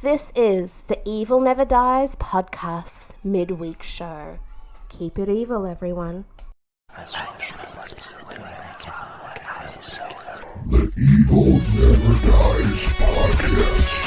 This is the Evil Never Dies podcast midweek show. Keep it evil, everyone. The Evil Never Dies podcast.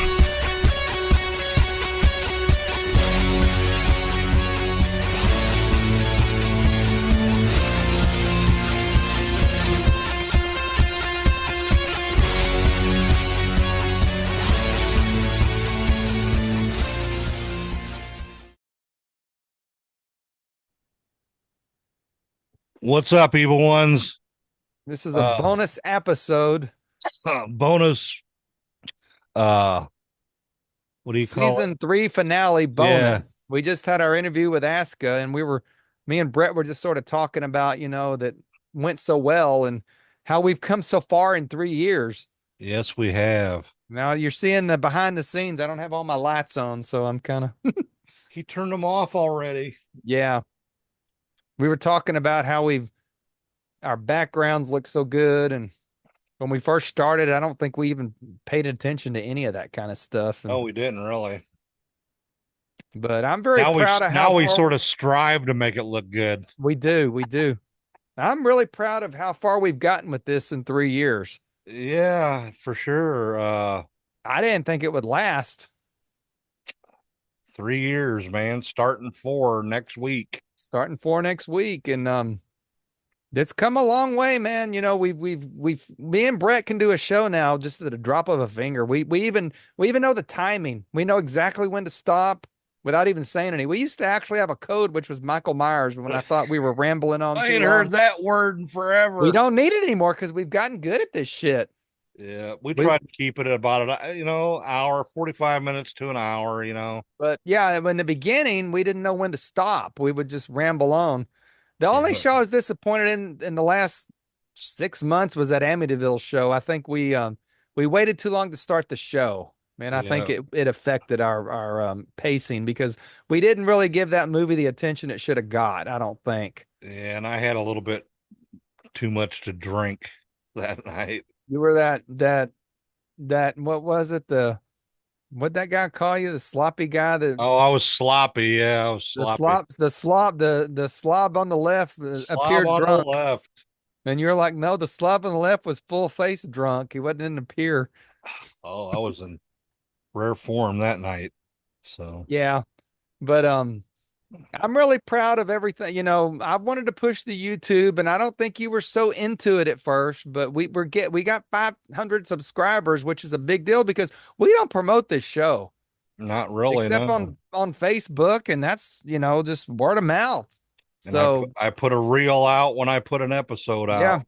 What's up, evil ones? This is a bonus episode. Bonus. What do you call it? Season 3 finale bonus. We just had our interview with Aska, and me and Brett were just sort of talking about, that went so well and how we've come so far in 3 years. Yes, we have. Now you're seeing the behind the scenes. I don't have all my lights on, so I'm kind of. He turned them off already. Yeah. We were talking about how our backgrounds look so good. And when we first started, I don't think we even paid attention to any of that kind of stuff. No, we didn't really. But I'm very Now proud of how we far sort of strive to make it look good. we do. I'm really proud of how far we've gotten with this in 3 years. Yeah, for sure. I didn't think it would last. 3 years, man. Starting 4 next week. Starting 4 next week. And it's come a long way, man. Me and Brett can do a show now just at a drop of a finger. We even know the timing. We know exactly when to stop without even saying any. We used to actually have a code, which was Michael Myers, when I thought we were rambling on. I too ain't long. heard that word in forever. We don't need it anymore because we've gotten good at this shit. Yeah, we tried to keep it about hour, 45 minutes to an hour, But yeah, in the beginning, we didn't know when to stop. We would just ramble on. The only show I was disappointed in the last 6 months was that Amityville show. I think we waited too long to start the show. Man, I think it affected our pacing because we didn't really give that movie the attention it should have got, I don't think. Yeah, and I had a little bit too much to drink that night. You were that what was it? What'd that guy call you? The sloppy guy that I was sloppy. Yeah, I was sloppy. the slob on the left appeared on drunk. the left. And you're like, no, the slob on the left was full face drunk. He wasn't in the pier. Oh, I was in rare form that night. So Yeah. But I'm really proud of everything. I wanted to push the YouTube, and I don't think you were so into it at first, but we got 500 subscribers, which is a big deal because we don't promote this show. Not really, except no. on Facebook, and that's just word of mouth. And So I put a reel out when I put an episode out. Yeah.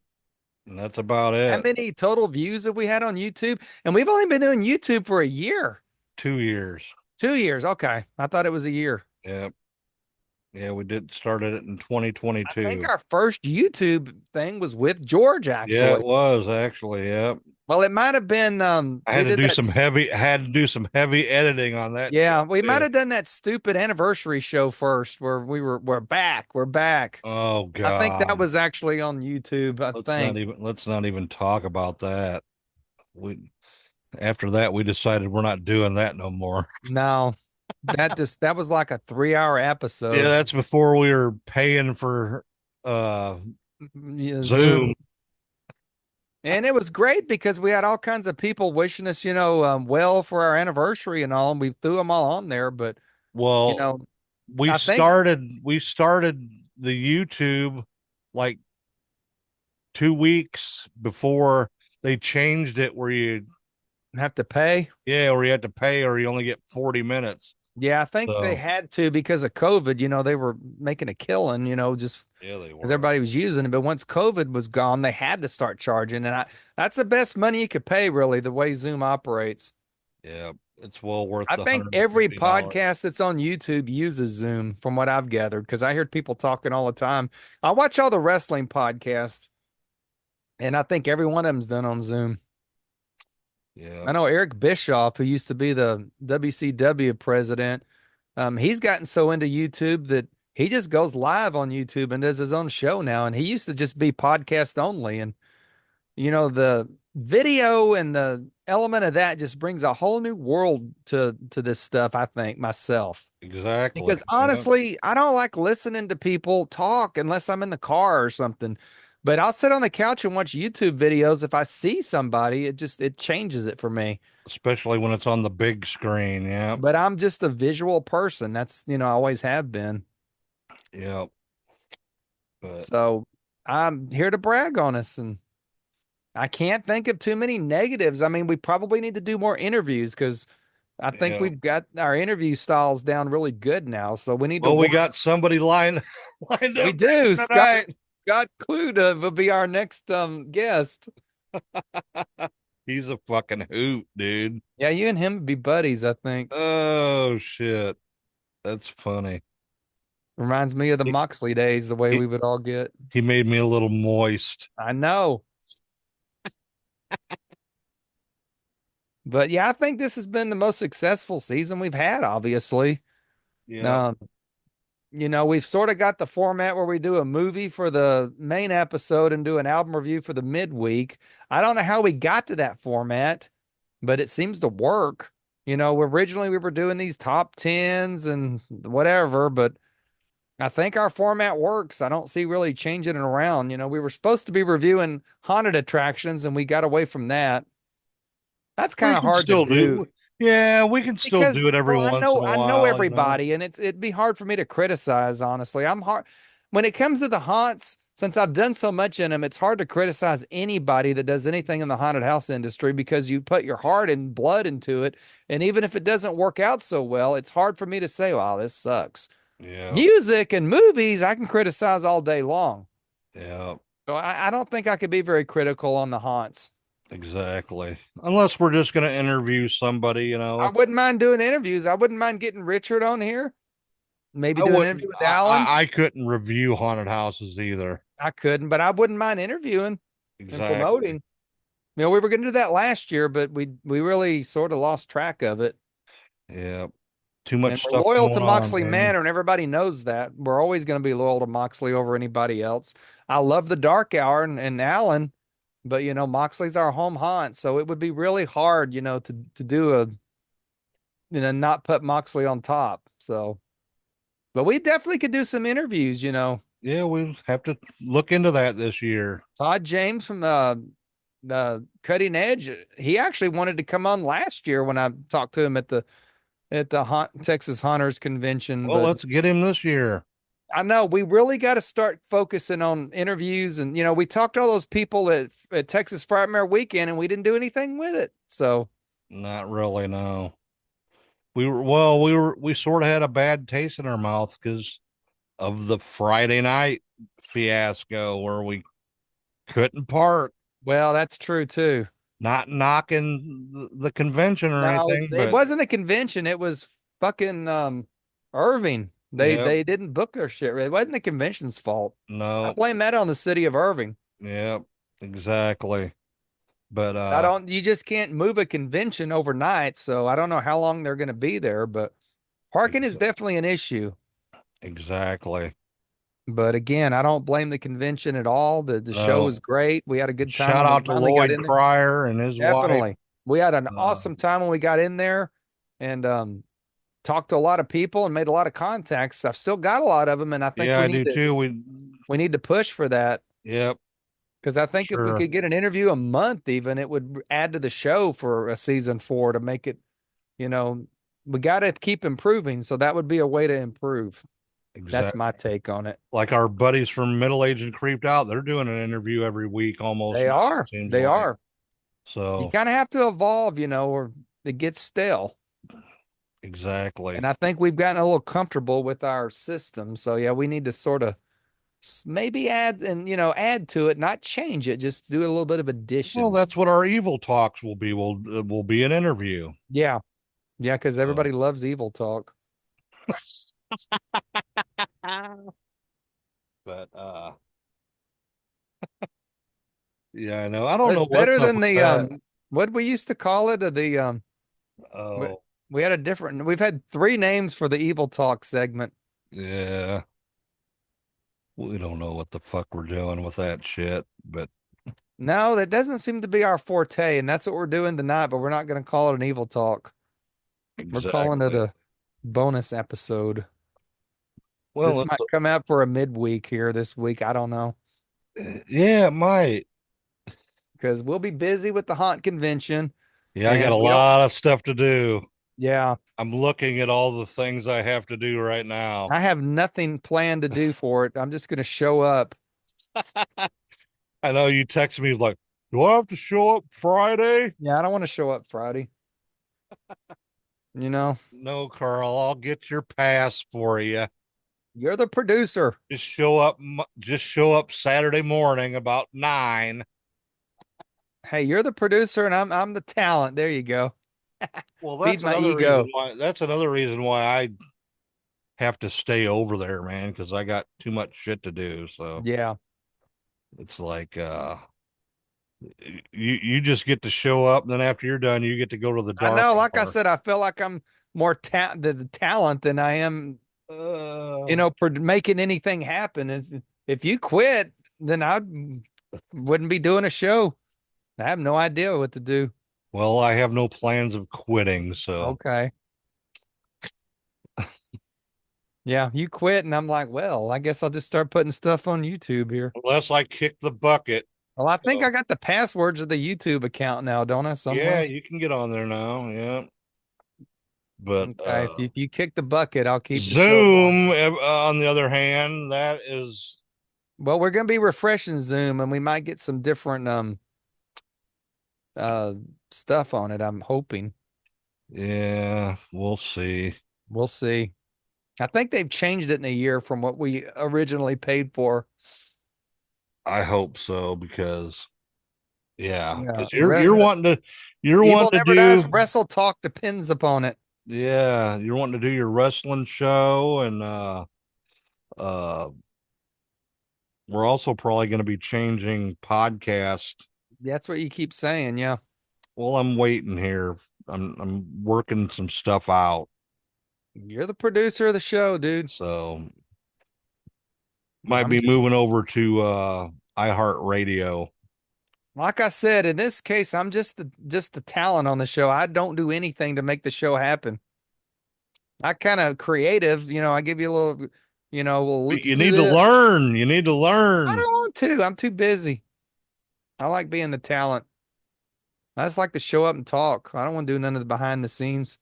And that's about it. How many total views have we had on YouTube? And we've only been doing YouTube for a year. 2 years. 2 years. Okay. I thought it was a year. Yeah. Yeah, we started it in 2022. I think our first YouTube thing was with George, actually. Yeah, it was actually. Yeah. Well, it might have been. I had to do some heavy editing on that. Yeah, we might have done that stupid anniversary show first, where we're back. Oh God! I think that was actually on YouTube. Let's not even talk about that. After that, we decided we're not doing that no more. No, that was like a 3-hour episode. Yeah, that's before we were paying for Zoom. And it was great because we had all kinds of people wishing us, well for our anniversary and all, and we threw them all on there. But we started the YouTube like 2 weeks before they changed it, where you have to pay. Yeah, or you had to pay, or you only get 40 minutes. Yeah, I think they had to because of COVID. They were making a killing, just they were, because everybody was using it. But once COVID was gone, they had to start charging. And that's the best money you could pay, really, the way Zoom operates. Yeah, it's well worth I think every podcast that's on YouTube uses Zoom, from what I've gathered, because I hear people talking all the time. I watch all the wrestling podcasts, and I think every one of them's done on Zoom. Yeah, I know Eric Bischoff, who used to be the WCW president. He's gotten so into YouTube that he just goes live on YouTube and does his own show now. And he used to just be podcast only. And, the video and the element of that just brings a whole new world to this stuff, I think, myself. Exactly. Because Yeah. honestly, I don't like listening to people talk unless I'm in the car or something. But I'll sit on the couch and watch YouTube videos. If I see somebody, it changes it for me. Especially when it's on the big screen. Yeah. But I'm just a visual person. That's, I always have been. Yep. But So I'm here to brag on us, and I can't think of too many negatives. I mean, we probably need to do more interviews because I think yeah. we've got our interview styles down really good now. So we need to Well, we work. got somebody lined We up do. tonight. Scott Cluda will be our next guest. He's a fucking hoot, dude. Yeah, you and him would be buddies, I think. Oh shit. That's funny. Reminds me of the He, Moxley days, the way he, we would all get. he made me a little moist. I know. But yeah, I think this has been the most successful season we've had, obviously. Yeah. Um, we've sort of got the format where we do a movie for the main episode and do an album review for the midweek. I don't know how we got to that format, but it seems to work. Originally we were doing these top tens and whatever, but I think our format works. I don't see really changing it around. We were supposed to be reviewing haunted attractions and we got away from that. That's kind We of can hard to still do do. Yeah, we can still do because, it every well, I once know in a I know while. everybody, and it'd be hard for me to criticize. Honestly, I'm hard when it comes to the haunts. Since I've done so much in them, it's hard to criticize anybody that does anything in the haunted house industry because you put your heart and blood into it, and even if it doesn't work out so well, it's hard for me to say, "Wow, this sucks." Yeah, Music and movies, I can criticize all day long. yeah, So I don't think I could be very critical on the haunts. exactly. Unless we're just gonna interview somebody, I wouldn't mind doing interviews. I wouldn't mind getting Richard on here. Maybe I do an wouldn't. interview with Alan. I couldn't review haunted houses either. I couldn't, but I wouldn't mind interviewing and Exactly. promoting. We were going to do that last year, but we really sort of lost track of it. Yeah, too And much we're stuff loyal to going on, Moxley man. Manor, and everybody knows that. We're always going to be loyal to Moxley over anybody else. I love the Dark Hour and Alan, but Moxley's our home haunt, so it would be really hard, to do not put Moxley on top. So, but we definitely could do some interviews. Yeah, we have to look into that this year. Todd James from the Cutting Edge, he actually wanted to come on last year when I talked to him at the Texas Hunters Convention. Well, But let's get him this year. I know we really got to start focusing on interviews, and we talked to all those people at Texas Frightmare Weekend, and we didn't do anything with it. So Not really, no. We sort of had a bad taste in our mouth because of the Friday night fiasco where we couldn't park. well, that's true too. Not knocking the convention or No, anything, it but wasn't a convention. It was fucking Irving. They yep, they didn't book their shit. It wasn't the convention's fault. I no, blame that on the city of Irving. yep, exactly. But I don't, you just can't move a convention overnight. So I don't know how long they're going to be there, but parking is ex- definitely an issue. exactly. But again, I don't blame the convention at all. The show was No. great. We had a good time Shout when we out to finally got Lloyd in there. Cryer and his wife. Definitely. We had an Uh, awesome time when we got in there and talked to a lot of people and made a lot of contacts. I've still got a lot of them, and I think yeah, we I need do to too. we need to push for that. Yep, Because I think if we sure, could get an interview a month, even it would add to the show for a season 4 to make it, you know, we got to keep improving. So that would be a way to improve. That's exactly. my take on it. Like our buddies from Middle Age and Creeped Out, they're doing an interview every week almost. They Now, are. it seems They like. are. You So kind of have to evolve, or it gets stale. exactly. And I think we've gotten a little comfortable with our system. So yeah, we need to sort of maybe add to it, not change it, just do a little bit of Well, additions. that's what our evil talks will be. Will be an interview. Yeah. Yeah, because So, everybody loves evil talk. but yeah, I know. I don't know It's what's better up than with the that. what we used to call it, we, Oh, we had we've had 3 names for the evil talk segment. yeah. We don't know what the fuck we're doing with that shit, but No, that doesn't seem to be our forte, and that's what we're doing tonight, but we're not going to call it an evil talk. We're calling it Exactly. a bonus episode. Well, This might come out for a midweek here this week. I don't know. yeah, it might. Because we'll be busy with the haunt convention. Yeah, I got And a we don't, lot of stuff to do. yeah, I'm looking at all the things I have to do right now. I have nothing planned to do for it. I'm just going to show up. I know you text me like, do I have to show up Friday? Yeah, I don't want to show up Friday. You know, No, Carl, I'll get your pass for you. you're the producer. Just show up Saturday morning about 9. Hey, you're the producer and I'm the talent. There you go. Well, Feed my ego. that's another reason why I have to stay over there, man, because I got too much shit to do. So Yeah. it's like you just get to show up, and then after you're done, you get to go to the I dark know, like I hour. said, I feel like I'm more the talent than I am, making anything happen. If you quit, then I wouldn't be doing a show. I have no idea what to do. Well, I have no plans of quitting, so Okay. Yeah, you quit, and I'm like, well, I guess I'll just start putting stuff on YouTube here. unless I kick the bucket. Well, I think So I got the passwords of the YouTube account now, don't I? yeah, Somewhere. you can get on there now. Yeah. But Okay. If you kick the bucket, I'll keep the show going. Zoom, on the other hand, that is, Well, we're gonna be refreshing Zoom, and we might get some different uh stuff on it. I'm hoping. yeah, we'll see. We'll see. I think they've changed it in a year from what we originally paid for. I hope so because yeah, Yeah. because you're Evil wanting to never does. do Wrestle Talk depends upon it. yeah, you're wanting to do your wrestling show and uh we're also probably going to be changing podcast. That's what you keep saying. Yeah. Well, I'm waiting here. I'm working some stuff out. You're the producer of the show, dude. So might I'm be just moving over to iHeartRadio. like I said, in this case, I'm just the talent on the show. I don't do anything to make the show happen. I kind of creative, I give you a little, well, let's You do need to this. learn. You need to I learn. don't want to. I'm too busy. I like being the talent. I just like to show up and talk. I don't want to do none of the behind the scenes.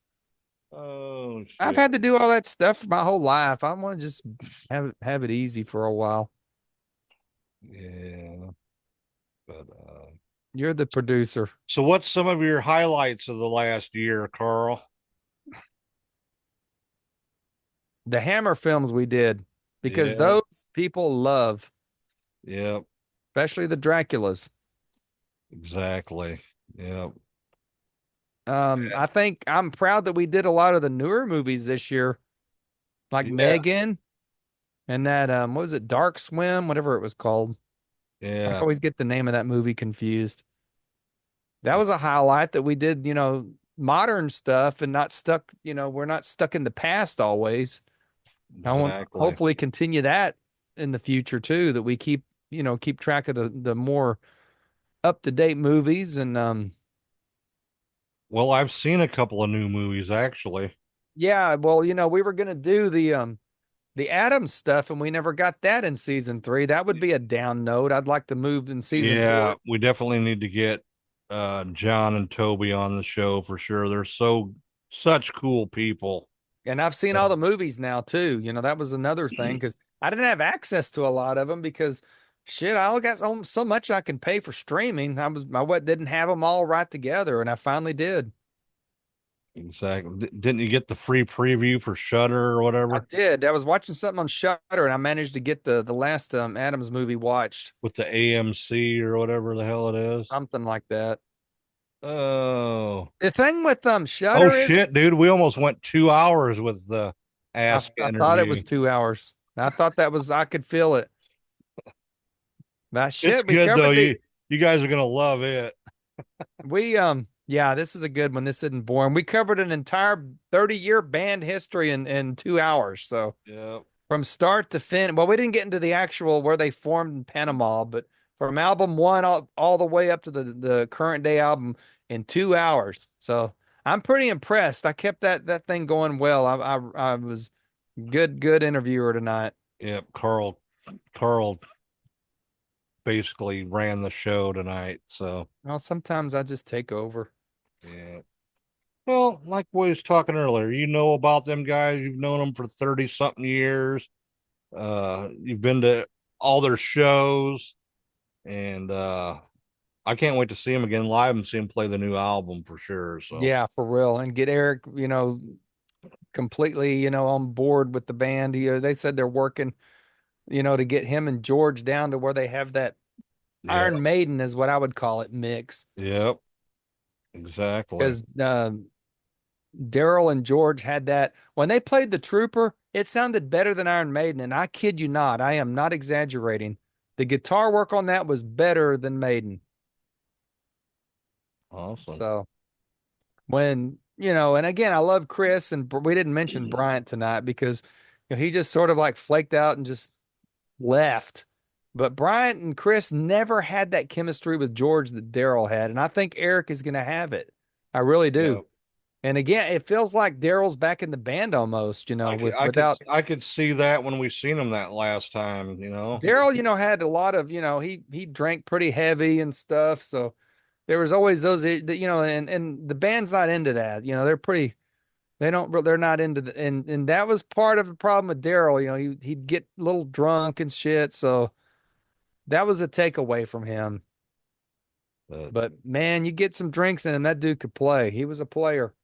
Oh I've shit. had to do all that stuff my whole life. I want to just have it easy for a while. Yeah. But You're the producer. so what's some of your highlights of the last year, Carl? The Hammer films we did because Yeah. those people love, Yep. especially the Draculas. Exactly. Yep. I think I'm proud that we did a lot of the newer movies this year, like Yeah. Megan and that what was it, Dark Swim, whatever it was called. I Yeah. always get the name of that movie confused. That was a highlight that we did, modern stuff and not stuck, we're not stuck in the past always. I want to Exactly. hopefully continue that in the future too, that we keep track of the more up to date movies and Well, I've seen a couple of new movies actually. yeah, well, we were gonna do the Adams stuff and we never got that in season 3. That would be a down note. I'd like to move in season 4. Yeah, we definitely need to get John and Toby on the show for sure. They're such cool people. And I've seen all the movies now too. That was another thing because I didn't have access to a lot of them because shit, I only got so much I can pay for streaming. I didn't have them all right together, and I finally did. Exactly. Didn't you get the free preview for Shutter or I whatever did. I was watching something on Shutter, and I managed to get the last Adams movie watched, with the AMC or whatever the hell it is? something like that. Oh. The thing with Oh Shutter is, shit, dude. We almost went 2 hours with the Ask I interview. thought it was 2 hours. I thought I could feel it. But It's shit, we good covered though. the You guys are gonna love it. we yeah, this is a good one. This isn't boring. We covered an entire 30-year band history in 2 hours. So Yeah. from start to fin, well, we didn't get into the actual where they formed in Panama, but from album one all the way up to the current day album in 2 hours. So I'm pretty impressed. I kept that thing going well. I was good interviewer tonight. Yep, Carl basically ran the show tonight. So Well, sometimes I just take over. yeah. Well, like we was talking earlier, you know about them guys. You've known them for 30 something years. You've been to all their shows, and I can't wait to see him again live and see him play the new album for sure. So Yeah, for real. And get Eric, completely, on board with the band. They said they're working, to get him and George down to where they have that yeah, Iron Maiden is what I would call it mix. yep, exactly. Because Daryl and George had that when they played the Trooper, it sounded better than Iron Maiden. And I kid you not, I am not exaggerating. The guitar work on that was better than Maiden. Awesome. So when, and again, I love Chris, and we didn't mention Bryant tonight because he just sort of like flaked out and just left. But Bryant and Chris never had that chemistry with George that Daryl had. And I think Eric is going to have it. I really do. Yep. And again, it feels like Daryl's back in the band almost, without I could see that when we seen him that last time, Daryl, had a lot of, he drank pretty heavy and stuff. So there was always those, and the band's not into that. They're not into the, and that was part of the problem with Daryl. He'd get a little drunk and shit. So that was the takeaway from him. But man, you get some drinks in and that dude could play. He was a player.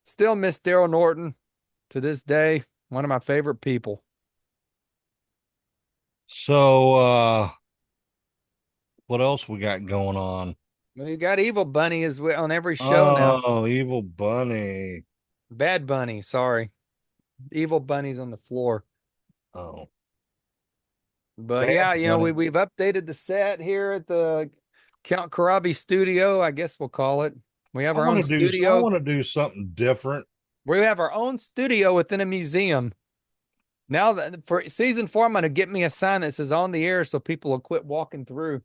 Still miss Daryl Norton to this day. One of my favorite people. So what else we got going on? Well, you got Evil Bunny on every show now. Oh, Evil Bunny. Bad Bunny, sorry. Evil Bunny's on the floor. Oh. But Bad yeah, Bunny. we've updated the set here at the Count Karabi studio, I guess we'll call it. We have our own I studio. want to do something different. We have our own studio within a museum. Now that for season 4, I'm going to get me a sign that says on the air so people will quit walking through.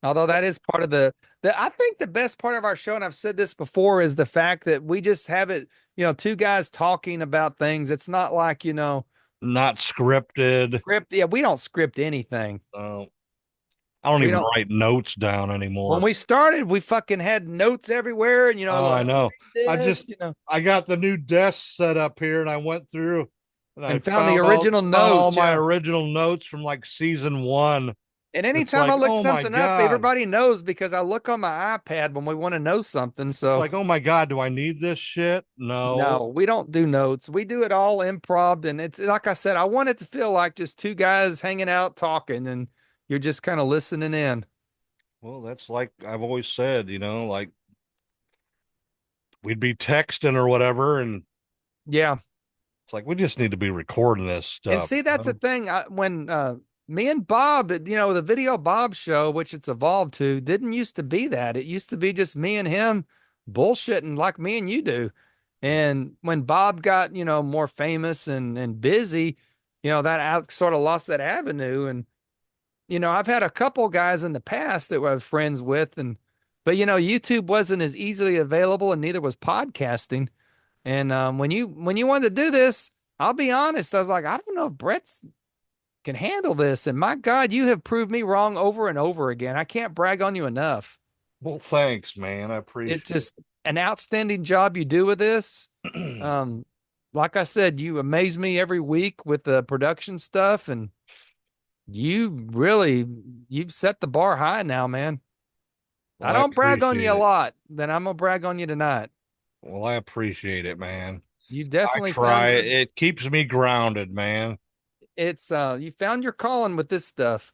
Although that is part of I think the best part of our show, and I've said this before, is the fact that we just have it, two guys talking about things. It's not like, Not scripted. Yeah, we don't script anything. I don't even write notes down anymore. When we started, we fucking had notes everywhere, and I know. I got the new desk set up here, and I went through and I found the original notes, all my original notes from like season 1. And anytime I look something up, everybody knows because I look on my iPad when we want to know something. So like, oh my God, do I need this shit? No, we don't do notes. We do it all improv. And it's like I said, I want it to feel like just two guys hanging out talking and you're just kind of listening in. Well, that's like I've always said, like we'd be texting or whatever. And yeah, it's like, we just need to be recording this stuff. And see, that's the thing. When me and Bob, the Video Bob show, which it's evolved to, didn't used to be that. It used to be just me and him bullshitting like me and you do. And when Bob got, more famous and busy, that I sort of lost that avenue. And, I've had a couple guys in the past that I was friends with, but YouTube wasn't as easily available and neither was podcasting. And when you wanted to do this, I'll be honest, I was like, I don't know if Brett's can handle this. And my God, you have proved me wrong over and over again. I can't brag on you enough. Well, thanks, man. I appreciate it. It's just an outstanding job you do with this. Like I said, you amaze me every week with the production stuff, and you've set the bar high now, man. Well, I don't brag on you a lot, then I'm gonna brag on you tonight. Well, I appreciate it, man. You definitely try. It keeps me grounded, man. It's you found your calling with this stuff.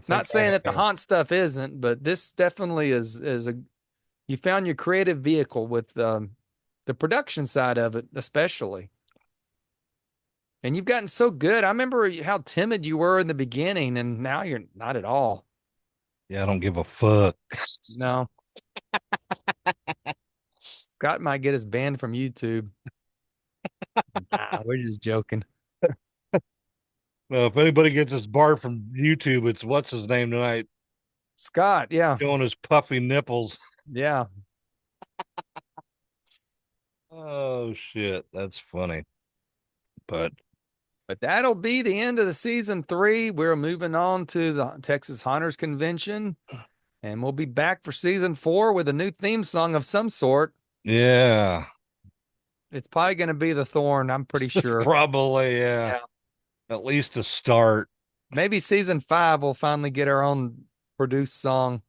Not saying that the haunt stuff isn't, but this definitely is you found your creative vehicle with the production side of it, especially. And you've gotten so good. I remember how timid you were in the beginning, and now you're not at all. Yeah, I don't give a fuck. No. Scott might get us banned from YouTube. Nah, we're just joking. Well, if anybody gets this bar from YouTube, it's what's his name tonight, Scott, yeah. showing his puffy nipples. Yeah. Oh shit, that's funny. But But that'll be the end of the season 3. We're moving on to the Texas Hunters Convention, and we'll be back for season 4 with a new theme song of some sort. yeah, It's probably going to be the Thorn, I'm pretty sure. probably yeah. At least to start. Maybe season 5 we'll finally get our own produced song.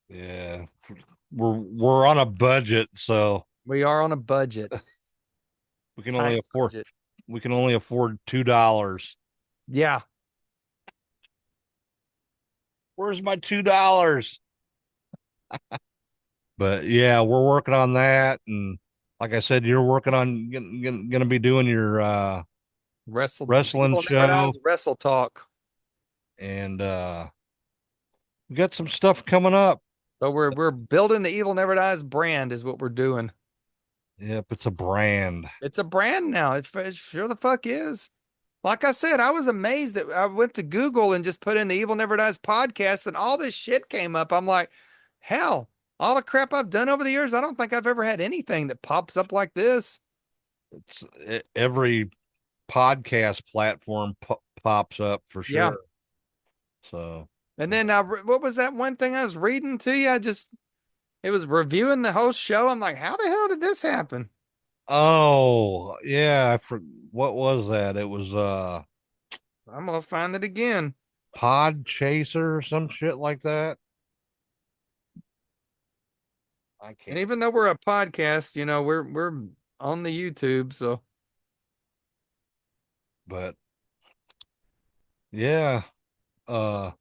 Yeah, we're on a budget, so We are on a budget. we can only Tight afford budget. we can only afford $2. Yeah. Where's my $2? But yeah, we're working on that, and like I said, you're working on gonna be doing your wrestling People show, Never Dies Wrestle Talk. and we got some stuff coming up. So we're building the Evil Never Dies brand is what we're doing. Yep, it's a brand. It's a brand now. It sure the fuck is. Like I said, I was amazed that I went to Google and just put in the Evil Never Dies podcast and all this shit came up. I'm like, hell, all the crap I've done over the years, I don't think I've ever had anything that pops up like this. Every podcast platform pops up for sure. Yeah. So, And then what was that one thing I was reading to you? It was reviewing the whole show. I'm like, how the hell did this happen? oh yeah, what was that? It was I'm gonna find it again. Pod Chaser or some shit like that. I And can't. even though we're a podcast, we're on the YouTube, so But yeah, I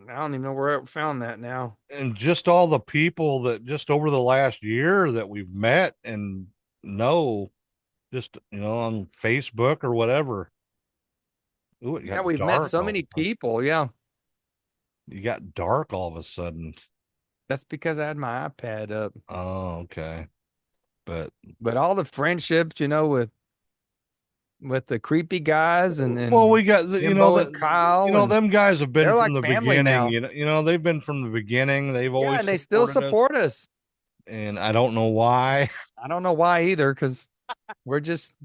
don't even know where I found that now. and just all the people that just over the last year that we've met and know, just on Facebook or whatever. Ooh, it Yeah, got we've met dark so all of many a sudden. people. Yeah, You got dark all of a sudden. that's because I had my iPad up. Oh, okay. But But all the friendships, with the creepy guys and then well, we got Jimbo and Kyle, and them guys have been they're from like the family beginning. now. They've been from the beginning. They've Yeah, always and they still supported us, support us. and I don't know why, I don't know why either, because we're just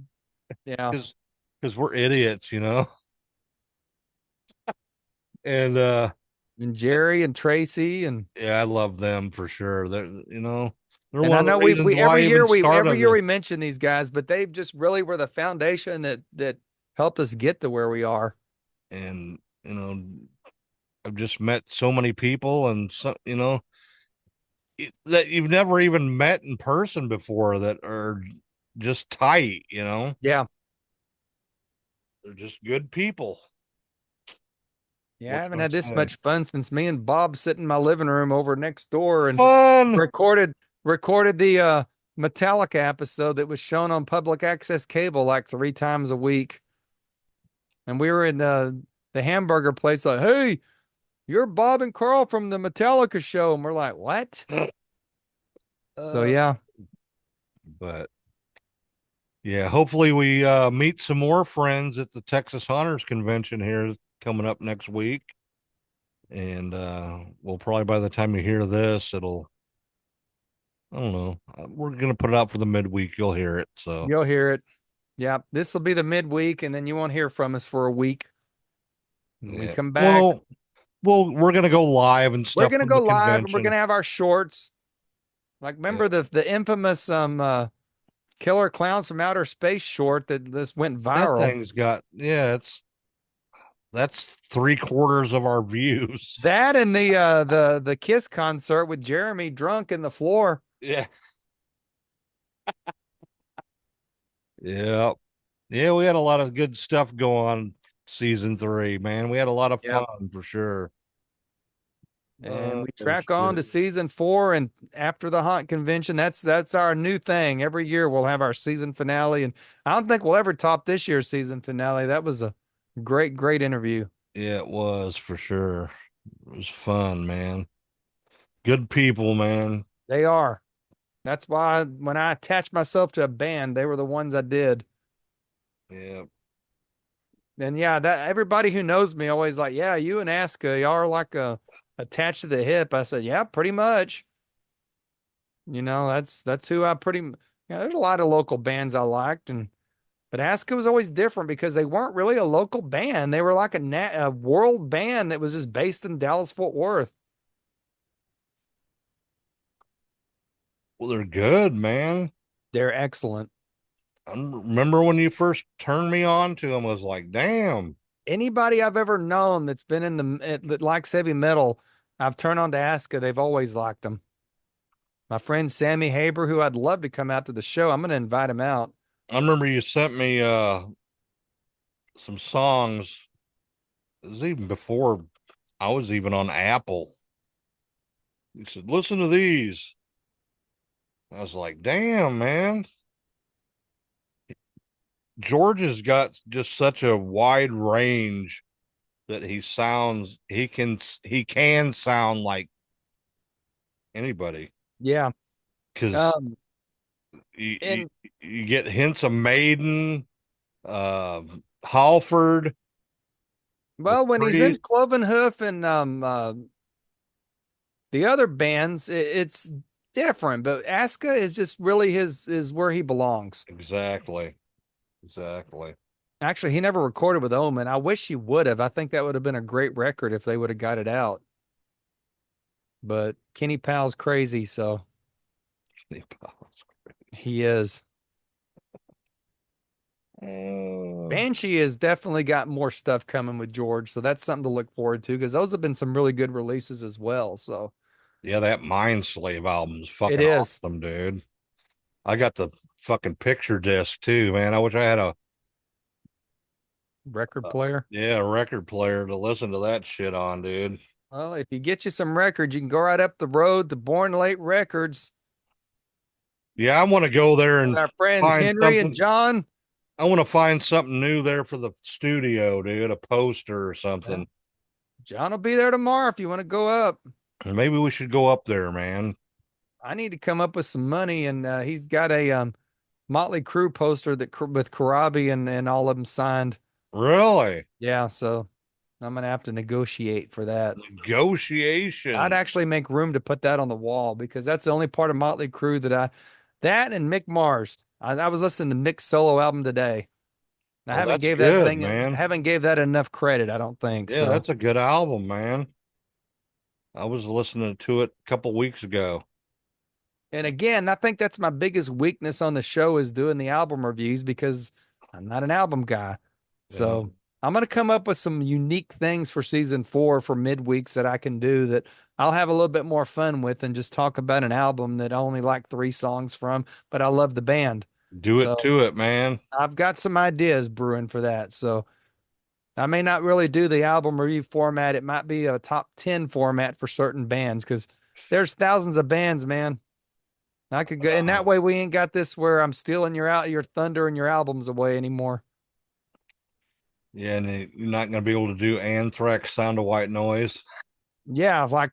yeah. because we're idiots, and And Jerry and Tracy and yeah, I love them for sure. They're and one I of the know we reasons why I every even year we started every year this. we mention these guys, but they just really were the foundation that helped us get to where we are. And I've just met so many people, and that you've never even met in person before that are just tight. Yeah. They're just good people. Yeah, What I haven't can I had this say? much fun since me and Bob sit in my living room over next door and Fun. recorded the Metallica episode that was shown on public access cable like 3 times a week. And we were in the hamburger place like, "Hey, you're Bob and Carl from the Metallica show." And we're like, "What?" So yeah. But yeah, hopefully we meet some more friends at the Texas Hunters Convention here coming up next week. And we'll probably, by the time you hear this, I don't know. We're gonna put it out for the midweek. You'll hear it. So You'll hear it. Yeah, this will be the midweek, and then you won't hear from us for a week. When we yeah. come back, we're gonna go live and stuff. we're gonna from go the live, and we're convention. gonna have our shorts. Like, remember the infamous Killer Clowns from Outer Space short that just went That viral. thing's got that's 3/4 of our views. That and the Kiss concert with Jeremy drunk in the floor. Yeah. Yeah. Yeah, we had a lot of good stuff go on season 3, man. We had a lot of Yeah. fun for sure. And we Oh, track on to shit. season 4, and after the haunt convention, that's our new thing. Every year we'll have our season finale, and I don't think we'll ever top this year's season finale. That was a great interview. Yeah, it was for sure. It was fun, man. Good people, man. They are. That's why when I attached myself to a band, they were the ones I did. Yeah. And yeah, that everybody who knows me always like, yeah, you and Aska, y'all are like attached to the hip. I said, yeah, pretty much. That's who I yeah, there's a lot of local bands I liked, but Aska was always different because they weren't really a local band. They were like a world band that was just based in Dallas Fort Worth. Well, they're good, man. They're excellent. I remember when you first turned me on to them, I was like, damn. Anybody I've ever known that's been that likes heavy metal, I've turned on to Aska. They've always liked them. My friend Sammy Haber, who I'd love to come out to the show, I'm going to invite him out. I remember you sent me some songs. It was even before I was even on Apple. You said, listen to these. I was like, damn, man. George has got just such a wide range that he can sound like anybody. Yeah. Because Um, you, you, and you get hints of Maiden, Halford, the well, when he's in Priest. Cloven Hoof and the other bands, it's different, but Aska is just really is where he belongs. Exactly. Actually, he never recorded with Omen. I wish he would have. I think that would have been a great record if they would have got it out. But Kenny Powell's crazy, so he is. Banshee has definitely got more stuff coming with George, so that's something to look forward to because those have been some really good releases as well. So Yeah, that Mind Slave album's it fucking is. awesome, dude. I got the fucking picture disc too, man. I wish I had Record player. a record player to listen to that shit on, dude. Well, if you get you some records, you can go right up the road to Born Late Records. Yeah, I want to go there With and our friends find Henry and something. John. I want to find something new there for the studio, dude. A poster or Yeah. something. John will be there tomorrow if you want to go up. And maybe we should go up there, man. I need to come up with some money, and he's got a Motley Crue poster with Karabi and all of them signed. Really? Yeah, so I'm gonna have to negotiate for that. Negotiation. I'd actually make room to put that on the wall because that's the only part of Motley Crue that and Mick Mars. I was listening to Mick's solo album today. I Oh, haven't that's gave that good, thing, man. haven't gave that enough credit, I don't think. Yeah, So, that's a good album, man. I was listening to it a couple weeks ago. and again, I think that's my biggest weakness on the show is doing the album reviews because I'm not an album guy. Yeah. So I'm going to come up with some unique things for season 4 for midweeks that I can do that I'll have a little bit more fun with and just talk about an album that I only like 3 songs from, but I love the band. Do it So to it, man. I've got some ideas brewing for that. So I may not really do the album review format. It might be a top 10 format for certain bands because there's thousands of bands, man. I could go, and that way we ain't got this where I'm stealing your thunder and your albums away anymore. Yeah, and you're not going to be able to do Anthrax Sound of White Noise. Yeah, like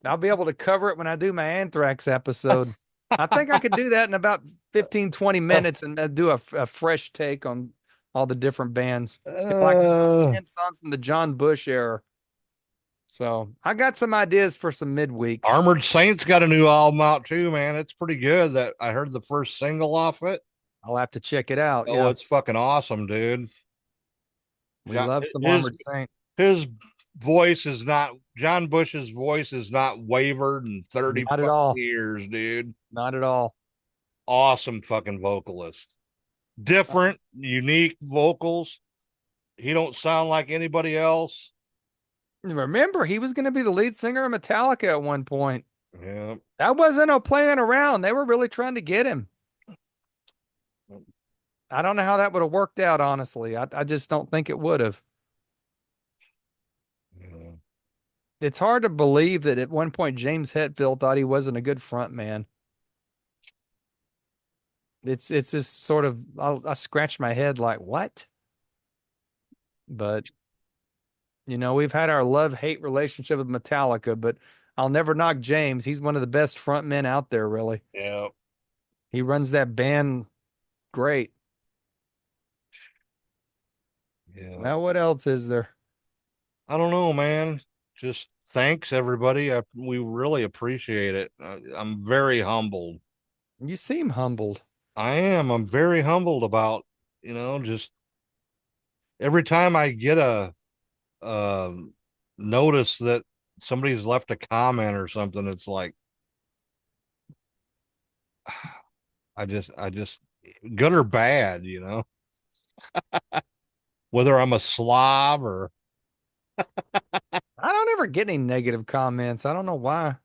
I'll be able to cover it when I do my Anthrax episode. I think I could do that in about 15, 20 minutes and do a fresh take on all the different bands. Like 10 songs from the John Bush era. So I got some ideas for some midweeks. Armored Saints got a new album out too, man. It's pretty good. That I heard the first single off it. I'll have to check it out. Oh, Yeah, it's fucking awesome, dude. we love some Armored Saint. His voice is not John Bush's voice is not wavered in 30 Not at all. years, dude. Not at all. Awesome fucking vocalist. Different, unique vocals. He don't sound like anybody else. Remember, he was going to be the lead singer of Metallica at one point. Yeah. That wasn't no playing around. They were really trying to get him. I don't know how that would have worked out, honestly. I just don't think it would have. Yeah. It's hard to believe that at one point James Hetfield thought he wasn't a good front man. It's just sort of I scratch my head like what? But we've had our love-hate relationship with Metallica, but I'll never knock James. He's one of the best front men out there, really. Yeah. He runs that band great. Yeah. Now, what else is there? I don't know, man. Just thanks everybody. We really appreciate it. I'm very humbled. You seem humbled. I am. I'm very humbled about, just every time I get a notice that somebody's left a comment or something, it's like I just good or bad, whether I'm a slob or I don't ever get any negative comments. I don't know why.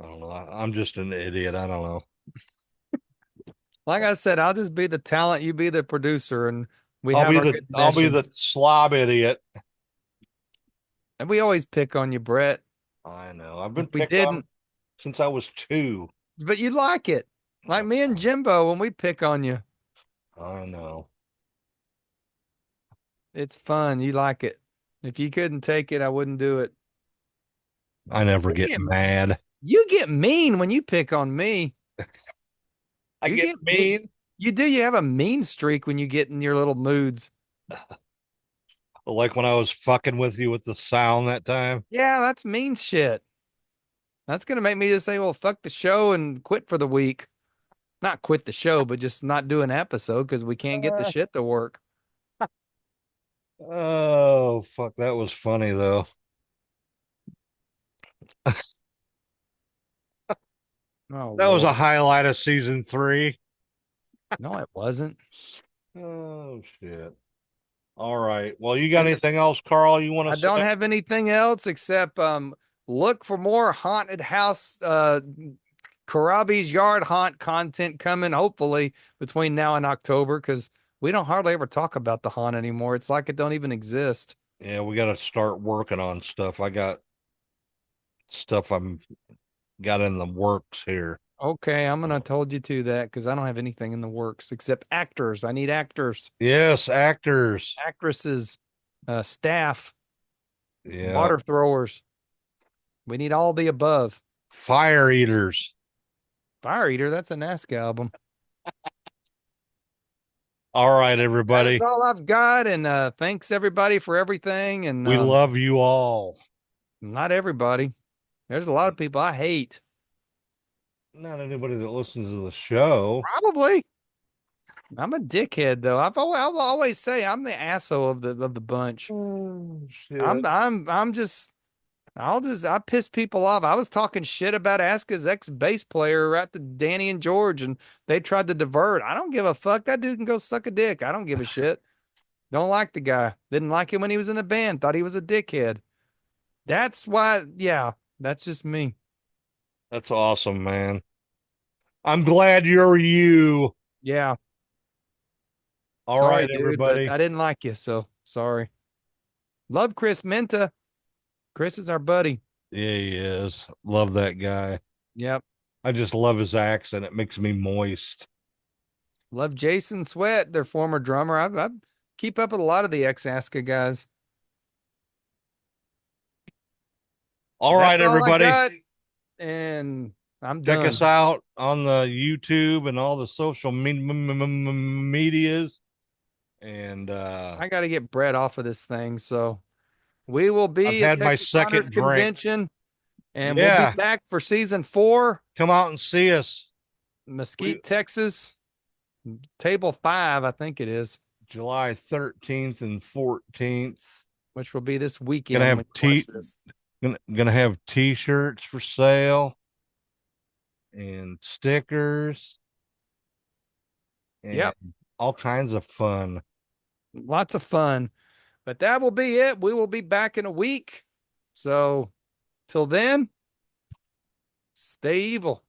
I don't know. I'm just an idiot. I don't know. Like I said, I'll just be the talent, you be the producer, and we have our good I'll be mission. the slob idiot. And we always pick on you, Brett. I know. I've been We picked on didn't, since I was 2. but you like it. Like me and Jimbo, when we pick on you, I know. it's fun. You like it. If you couldn't take it, I wouldn't do it. I never You get get, mad. you get mean when you pick on me. I You get get mean. You do. You have a mean streak when you get in your little moods. Like when I was fucking with you with the sound that time. Yeah, that's mean shit. That's gonna make me just say, well, fuck the show and quit for the week. Not quit the show, but just not do an episode because we can't get the shit to work. Oh, fuck. That was funny though. Oh, That was a Lord. highlight of season 3. No, it wasn't. Oh shit. All right. Well, you got anything else, Carl, you want I to don't say? have anything else except look for more haunted house Karabi's yard haunt content coming hopefully between now and October because we don't hardly ever talk about the haunt anymore. It's like it don't even exist. Yeah, we got to start working on stuff. I got stuff I'm got in the works here. Okay, I'm gonna hold you to that because I don't have anything in the works except actors. I need actors, Yes, actors. actresses, staff, Yeah. water throwers. We need all the above. Fire eaters. Fire Eater, that's a Nazca album. All right, everybody. That's all I've got, and thanks everybody for everything. And We love you all. not everybody. There's a lot of people I hate. Not anybody that listens to the show. Probably. I'm a dickhead though. I'll always say I'm the asshole of the bunch. Oh, shit. I piss people off. I was talking shit about Aska's ex bass player at the Danny and George, and they tried to divert. I don't give a fuck. That dude can go suck a dick. I don't give a shit. Don't like the guy. Didn't like him when he was in the band. Thought he was a dickhead. That's why, yeah, that's just me. That's awesome, man. I'm glad you're you. Yeah. All Sorry, right, dude, everybody. but I didn't like you, so sorry. Love Chris Minta. Chris is our buddy. Yeah, he is. Love that guy. Yep. I just love his accent. It makes me moist. Love Jason Sweat, their former drummer. I keep up with a lot of the ex Aska guys. All right, That's all I everybody. got, and I'm Check done. us out on the YouTube and all the social medias. And I got to get Brett off of this thing, so we will be I've at had my Texas second Hunters drink. Convention, and we'll Yeah. be back for season 4, Come out and see us. Mesquite, Texas, table 5, I think it is, July 13th and 14th. which will be this weekend. Gonna have when you watch this. Gonna have t-shirts for sale and stickers and Yep. all kinds of fun. Lots of fun. But that will be it. We will be back in a week. So till then, stay evil.